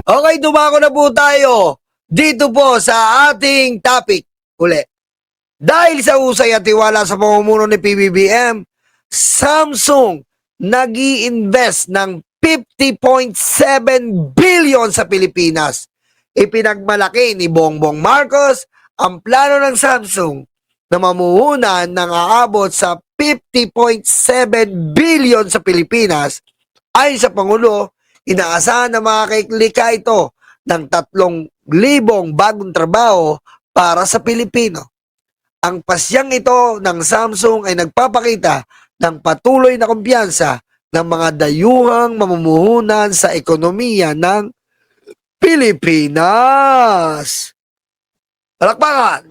Okay, dumako na po tayo dito po sa ating topic uli. Dahil sa usay at tiwala sa pamumuno ni PBBM, Samsung nag-i-invest ng 50.7 billion sa Pilipinas. Ipinagmalaki ni Bongbong Marcos ang plano ng Samsung na mamuhunan ng aabot sa 50.7 billion sa Pilipinas. Ayon sa Pangulo, inaasahan na makakilika ito ng 3,000 bagong trabaho para sa Pilipino. Ang pasyang ito ng Samsung ay nagpapakita ng patuloy na kumpiyansa ng mga dayuhang mamumuhunan sa ekonomiya ng Pilipinas. Palakpakan!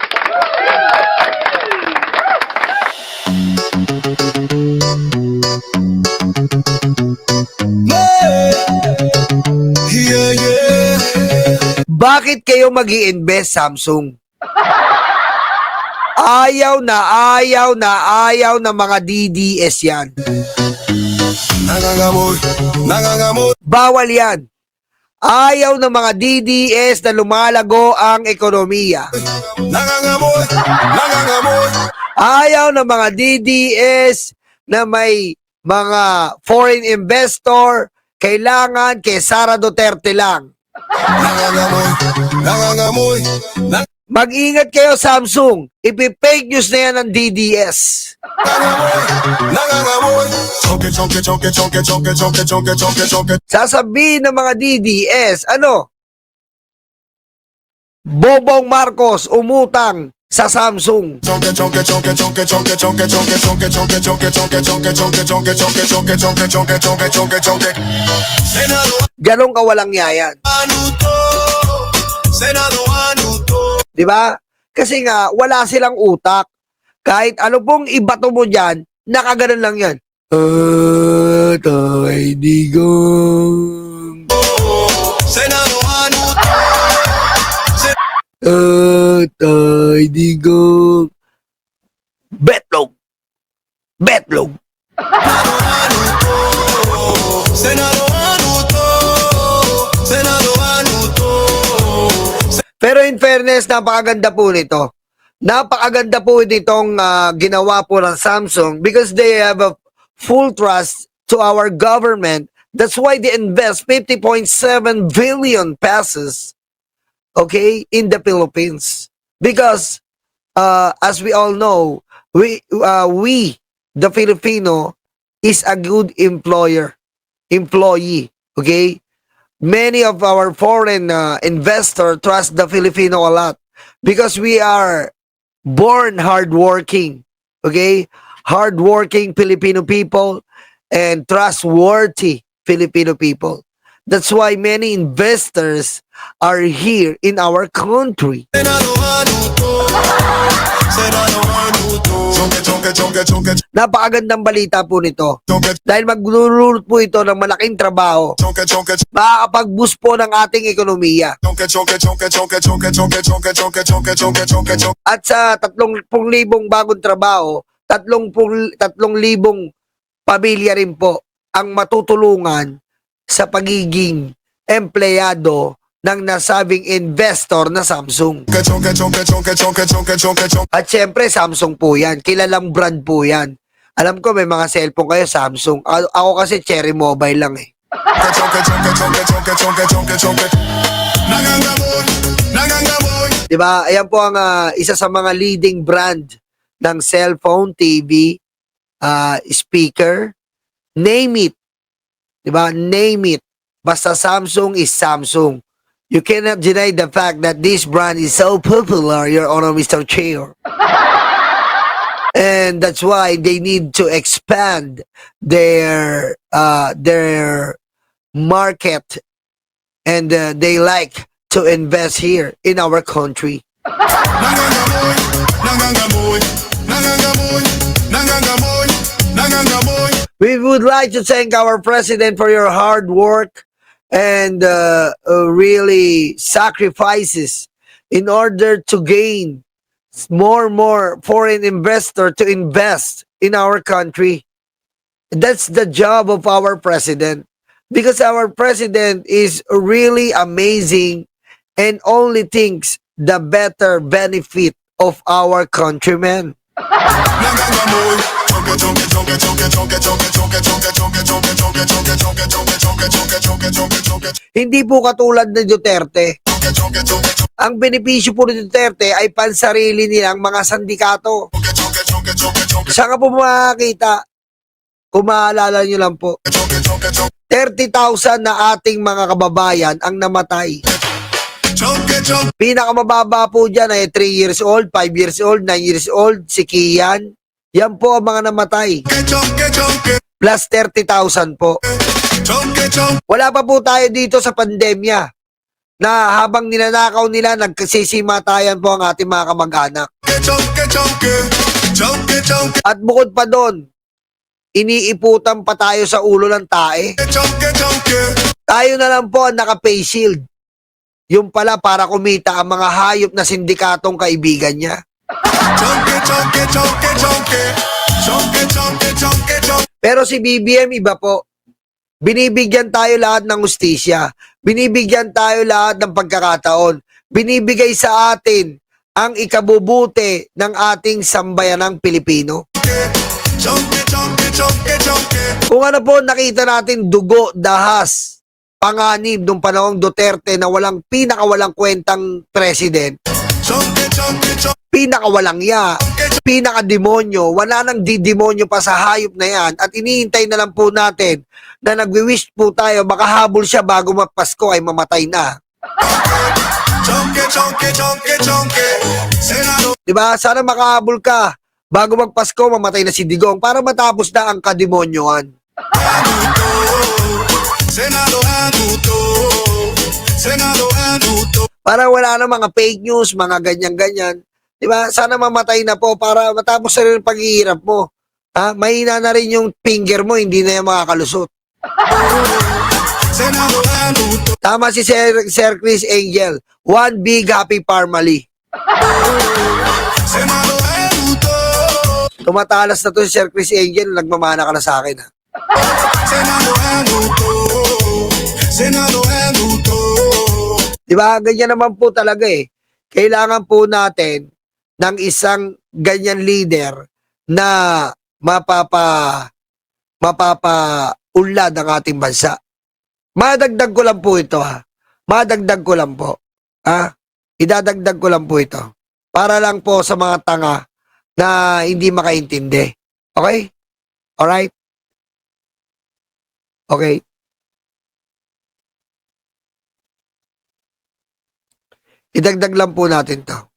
Bakit kayo mag-i-invest, Samsung? Ayaw na mga DDS yan. Bawal yan. Ayaw ng mga DDS na lumalago ang ekonomiya. Ayaw ng mga DDS na may mga foreign investor, kailangan kay Sara Duterte lang. Mag-ingat kayo, Samsung. Ipi-fake news na yan ng DDS. Sasabihin ng mga DDS, ano? Bobong Marcos umutang sa Samsung. Ganong kawalang yayan. Di ba? Kasi nga, wala silang utak. Kahit ano pong ibato mo dyan, nakaganon lang yan. Tay digong. Tay digong. Betlog. Betlog. Pero in fairness, napakaganda po nito. Napakaganda po nitong ginawa po ng Samsung because they have a full trust to our government. That's why they invest 50.7 billion pesos, okay, in the Philippines. Because, as we all know, we, the Filipino, is a good employee, okay? Many of our foreign investors trust the Filipino a lot because we are born hardworking, okay? Hardworking Filipino people and trustworthy Filipino people. That's why many investors are here in our country. Napakagandang balita po nito. Dahil maglulunod po ito ng malaking trabaho. Makakapag-boost po ng ating ekonomiya. At sa 30,000 bagong trabaho, 30,000 pamilya rin po ang matutulungan sa pagiging empleyado ng nasabing investor na Samsung. At syempre, Samsung po yan. Kilalang brand po yan. Alam ko may mga cellphone kayo, Samsung. Ako kasi Cherry Mobile lang eh. Diba? Ayan po ang isa sa mga leading brand ng cellphone, TV, speaker. Name it. Diba? Name it. Basta Samsung is Samsung. You cannot deny the fact that this brand is so popular, Your Honor, Mr. Chair. And that's why they need to expand their market, and they like to invest here in our country. We would like to thank our president for your hard work and really sacrifices in order to gain more and more foreign investor to invest in our country. That's the job of our president. Because our president is really amazing and only thinks the better benefit of our countrymen. Hindi po katulad ni Duterte. Ang benepisyo po ni Duterte ay pansarili nilang mga sandikato. Saan ka po makakita? Kung maalala nyo lang po, 30,000 na ating mga kababayan ang namatay. Pinakamababa po dyan ay 3 years old, 5 years old, 9 years old, si Kian. Yan po ang mga namatay. Plus 30,000 po. Wala pa po tayo dito sa pandemya na habang ninanakaw nila, nagkasisimatayan po ang ating mga kamag-anak. At bukod pa doon, iniiputan pa tayo sa ulo ng tae. Tayo na lang po ang naka-face shield. Yung pala para kumita ang mga hayop na sindikatong kaibigan niya. Pero si BBM iba po. Binibigyan tayo lahat ng hustisya. Binibigyan tayo lahat ng pagkakataon. Binibigay sa atin ang ikabubuti ng ating sambayanang Pilipino. Kung ano po nakita natin dugo, dahas, panganib nung panahong Duterte na pinakawalang kwentang president, pinakawalang ya, pinakademonyo, wala nang didemonyo pa sa hayop na yan at iniintay na lang po natin na nagwi-wish po tayo makahabol siya bago magpasko ay mamatay na. Diba? Sana makahabol ka bago magpasko mamatay na si Digong para matapos na ang kademonyohan. Para wala na mga fake news, mga ganyan-ganyan. Diba? Sana mamatay na po para matapos na rin ang paghihirap mo. Ha? Mahina na rin yung finger mo, hindi na yung makakalusot. Tama si Sir Chris Angel. One big happy family. Tumatalas na to si Sir Chris Angel, nagmamana ka na sa akin. Ha? Diba? Ganyan naman po talaga eh. Kailangan po natin ng isang ganyan leader na mapapaunlad ang ating bansa. Madagdag ko lang po ito ha. Madagdag ko lang po. Ha? Idadagdag ko lang po ito. Para lang po sa mga tanga na hindi makaintindi. Okay? Alright? Okay. Idagdag lang po natin to.